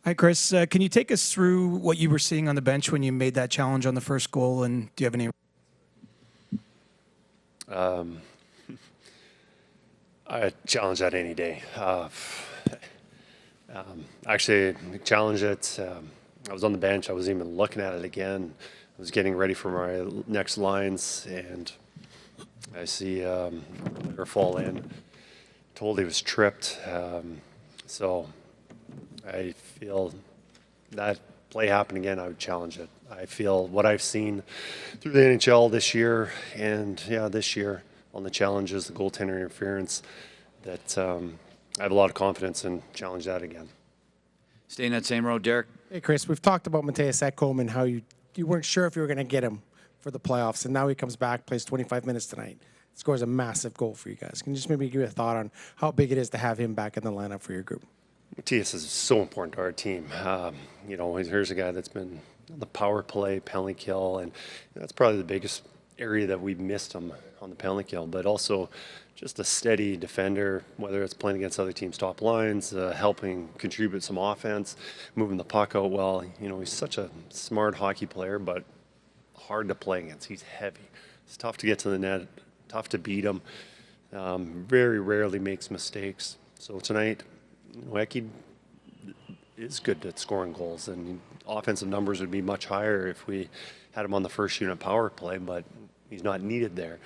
Hi, Kris. Can you take us through what you were seeing on the bench when you made that challenge on the first goal, and do you have any? I challenge that any day. Actually, challenge it. I was on the bench. I was even looking at it again. I was getting ready for my next lines, and I see her fall in. Told he was tripped. So I feel that play happen again, I would challenge it. I feel what I've seen through the NHL this year, and this year on the challenges, the goaltender interference, that I have a lot of confidence in challenge that again. Staying that same road, Derek. Hey, Kris, we've talked about Matias Ekholm and how you weren't sure if you were going to get him for the playoffs, and now he comes back, plays 25 minutes tonight, scores a massive goal for you guys. Can you just maybe give a thought on how big it is to have him back in the lineup for your group? Matias is so important to our team. Here's a guy that's been on the power play, penalty kill, and that's probably the biggest area that we've missed him on the penalty kill, but also just a steady defender, whether it's playing against other teams' top lines, helping contribute some offense, moving the puck out well. He's such a smart hockey player, but hard to play against. He's heavy. It's tough to get to the net, tough to beat him. Very rarely makes mistakes. So tonight, Eki is good at scoring goals, and offensive numbers would be much higher if we had him on the first unit power play, but he's not needed there.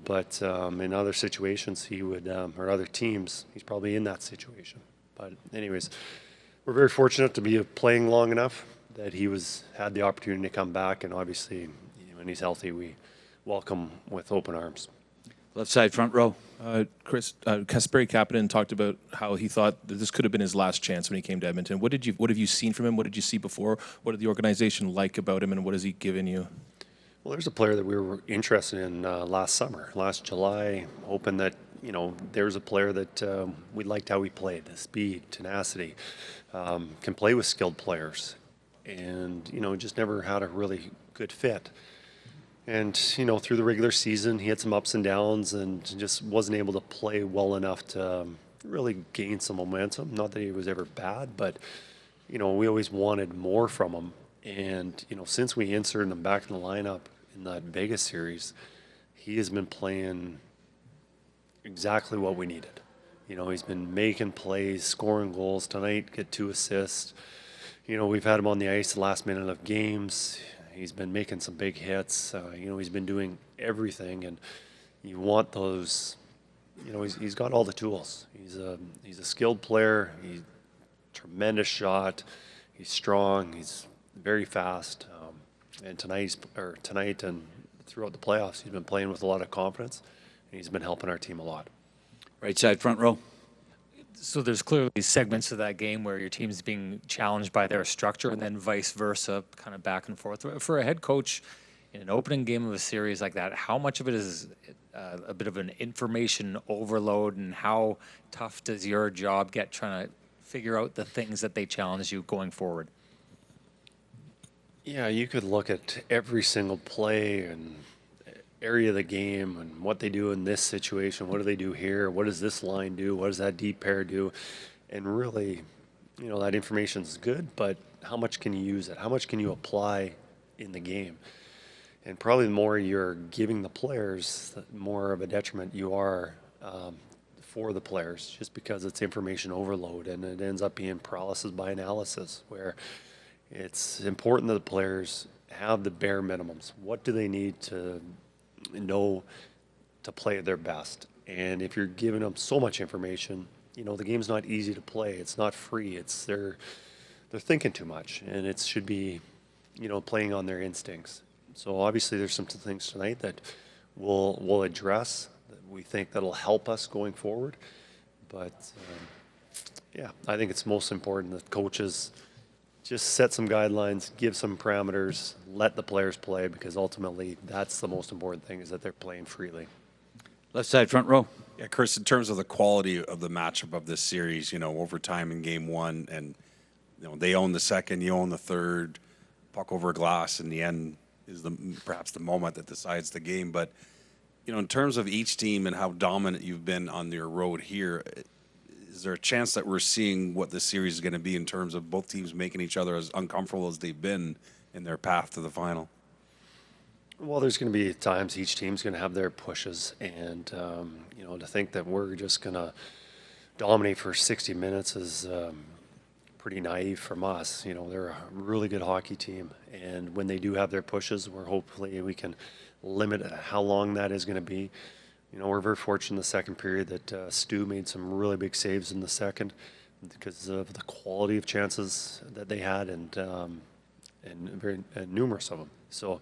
But in other situations, he would, or other teams, he's probably in that situation. But anyways, we're very fortunate to be playing long enough that he had the opportunity to come back, and obviously, when he's healthy, we welcome with open arms. Left side, front row. Kris, Casper Kapanen talked about how he thought that this could have been his last chance when he came to Edmonton. What have you seen from him? What did you see before? What did the organization like about him, and what has he given you? Well, there's a player that we were interested in last July, hoping that, there's a player that we liked how he played, the speed, tenacity, can play with skilled players, and, just never had a really good fit. And, through the regular season, he had some ups and downs and just wasn't able to play well enough to really gain some momentum. Not that he was ever bad, but, we always wanted more from him. And, since we inserted him back in the lineup in that Vegas series, he has been playing exactly what we needed. He's been making plays, scoring goals. Tonight, get 2 assists. We've had him on the ice the last minute of games. He's been making some big hits. He's been doing everything, and you want those. He's got all the tools. He's a skilled player. He's a tremendous shot. He's strong. He's very fast. And tonight and throughout the playoffs, he's been playing with a lot of confidence, and he's been helping our team a lot. Right side, front row. So there's clearly segments of that game where your team's being challenged by their structure, and then vice versa, kind of back and forth. For a head coach in an opening game of a series like that, how much of it is a bit of an information overload, and how tough does your job get trying to figure out the things that they challenge you going forward? Yeah, you could look at every single play and area of the game and what they do in this situation. What do they do here? What does this line do? What does that deep pair do? And really, that information is good, but how much can you use it? How much can you apply in the game? And probably the more you're giving the players, the more of a detriment you are for the players, just because it's information overload, and it ends up being paralysis by analysis, where it's important that the players have the bare minimums. What do they need to know to play at their best? And if you're giving them so much information, the game's not easy to play. It's not free. They're thinking too much, and it should be, playing on their instincts. So obviously there's some things tonight that we'll address that we think that'll help us going forward. But I think it's most important that coaches just set some guidelines, give some parameters, let the players play, because ultimately that's the most important thing, is that they're playing freely. Left side, front row. Yeah, Kris, in terms of the quality of the matchup of this series, overtime in game 1, and they own the second, you own the third, puck over glass in the end is perhaps the moment that decides the game. But in terms of each team and how dominant you've been on your road here, is there a chance that we're seeing what this series is going to be in terms of both teams making each other as uncomfortable as they've been in their path to the final? Well, there's going to be times each team's going to have their pushes, and to think that we're just going to dominate for 60 minutes is pretty naive from us. They're a really good hockey team, and when they do have their pushes, hopefully we can limit how long that is going to be. We're very fortunate in the second period that Stu made some really big saves in the second because of the quality of chances that they had, and numerous of them. So,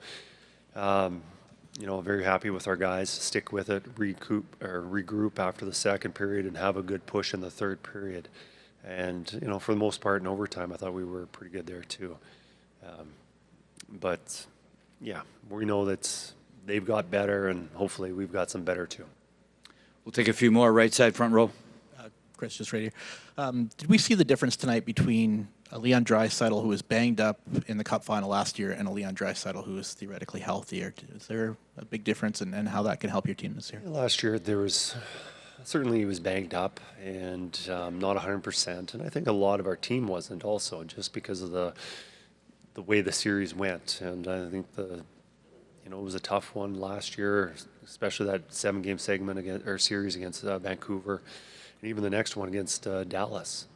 very happy with our guys. Stick with it, regroup after the second period, and have a good push in the third period. And for the most part in overtime, I thought we were pretty good there too. But yeah, we know that they've got better, and hopefully we've got some better too. We'll take a few more. Right side, front row. Kris, just right here. Did we see the difference tonight between a Leon Draisaitl who was banged up in the Cup Final last year and a Leon Draisaitl who was theoretically healthier? Is there a big difference in how that can help your team this year? Last year there was certainly he was banged up and not 100%, and I think a lot of our team wasn't also, just because of the way the series went. And I think it was a tough one last year, especially that 7-game series against Vancouver, and even the next one against Dallas.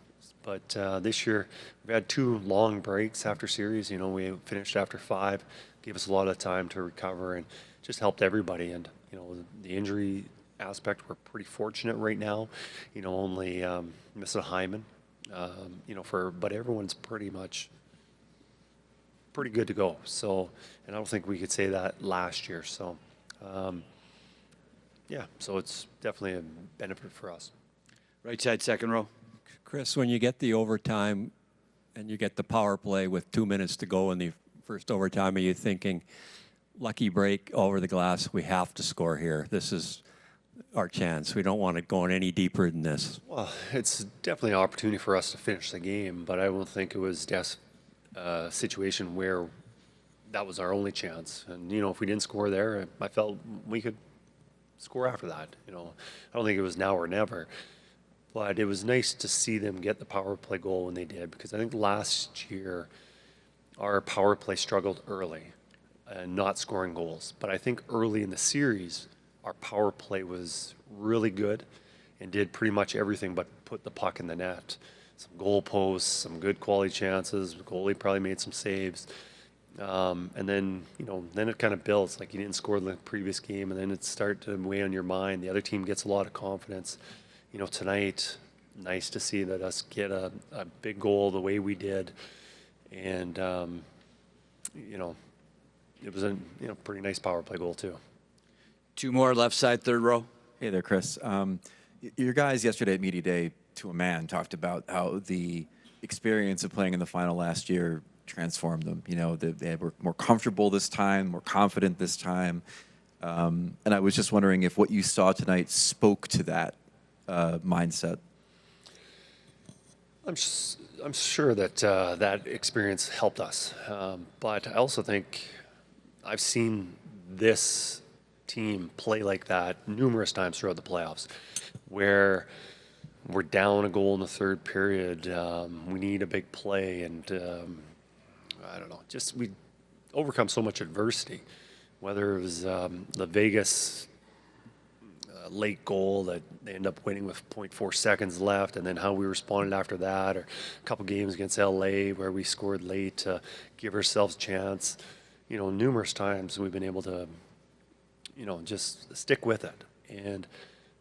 But this year we've had 2 long breaks after series. We finished after 5, gave us a lot of time to recover, and just helped everybody. And the injury aspect, we're pretty fortunate right now. Only missing Hyman. But everyone's pretty good to go. So, and I don't think we could say that last year. So, so it's definitely a benefit for us. Right side, second row. Kris, when you get the overtime and you get the power play with 2 minutes to go in the first overtime, are you thinking, lucky break over the glass, we have to score here? This is our chance. We don't want it going any deeper than this. Well, it's definitely an opportunity for us to finish the game, but I don't think it was a situation where that was our only chance. And, if we didn't score there, I felt we could score after that. I don't think it was now or never. But it was nice to see them get the power play goal when they did, because I think last year our power play struggled early and not scoring goals. But I think early in the series, our power play was really good and did pretty much everything but put the puck in the net. Some goal posts, some good quality chances. The goalie probably made some saves. And then, then it kind of builds. Like, you didn't score the previous game, and then it started to weigh on your mind. The other team gets a lot of confidence. Tonight, nice to see that us get a big goal the way we did. And, it was a pretty nice power play goal too. 2 more, left side, third row. Hey there, Kris. Your guys yesterday at Media Day, to a man, talked about how the experience of playing in the final last year transformed them. They were more comfortable this time, more confident this time. And I was just wondering if what you saw tonight spoke to that mindset. I'm sure that that experience helped us. But I also think I've seen this team play like that numerous times throughout the playoffs, where we're down a goal in the third period. We need a big play, and I don't know, just we overcome so much adversity, whether it was the Vegas late goal that they end up winning with 0.4 seconds left, and then how we responded after that, or a couple games against LA where we scored late to give ourselves a chance. Numerous times we've been able to, just stick with it. And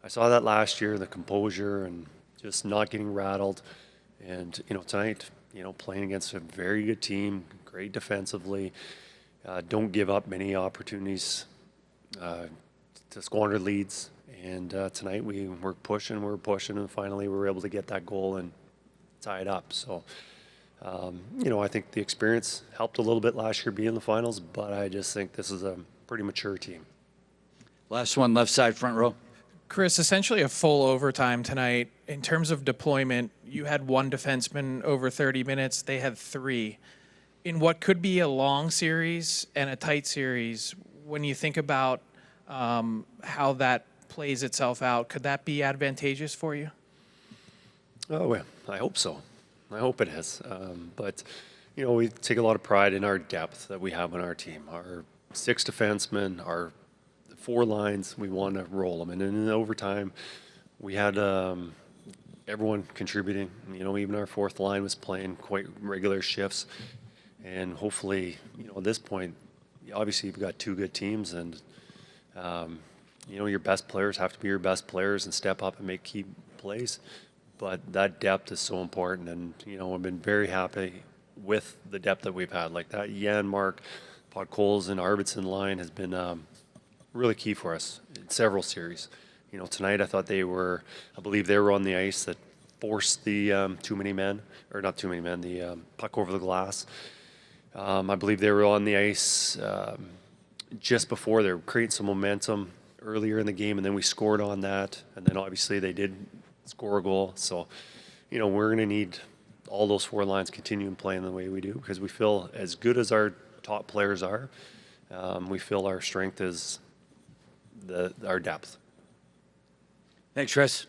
I saw that last year, the composure and just not getting rattled. And, tonight, playing against a very good team, great defensively, don't give up many opportunities to squander leads. And tonight we were pushing, and finally we were able to get that goal and tie it up. So, I think the experience helped a little bit last year being in the finals, but I just think this is a pretty mature team. Last one, left side, front row. Kris, essentially a full overtime tonight. In terms of deployment, you had 1 defenseman over 30 minutes. They had 3. In what could be a long series and a tight series, when you think about how that plays itself out, could that be advantageous for you? Oh, well, I hope so. I hope it is. But, you know, we take a lot of pride in our depth that we have on our team. Our 6 defensemen, our 4 lines, we want to roll them. And then in overtime, we had everyone contributing. You know, even our 4th line was playing quite regular shifts. And hopefully, you know, at this point, obviously you've got 2 good teams, and you know, your best players have to be your best players and step up and make key plays. But that depth is so important, and you know, I've been very happy with the depth that we've had. Like that Janmark, Podkolzin, Arvidsson line has been really key for us in several series. You know, tonight I thought I believe they were on the ice that forced the the puck over the glass. I believe they were on the ice just before. They were creating some momentum earlier in the game, and then we scored on that. And then obviously they did score a goal. So, you know, we're going to need all those 4 lines continuing playing the way we do, because we feel as good as our top players are, we feel our strength is our depth. Thanks, Chris.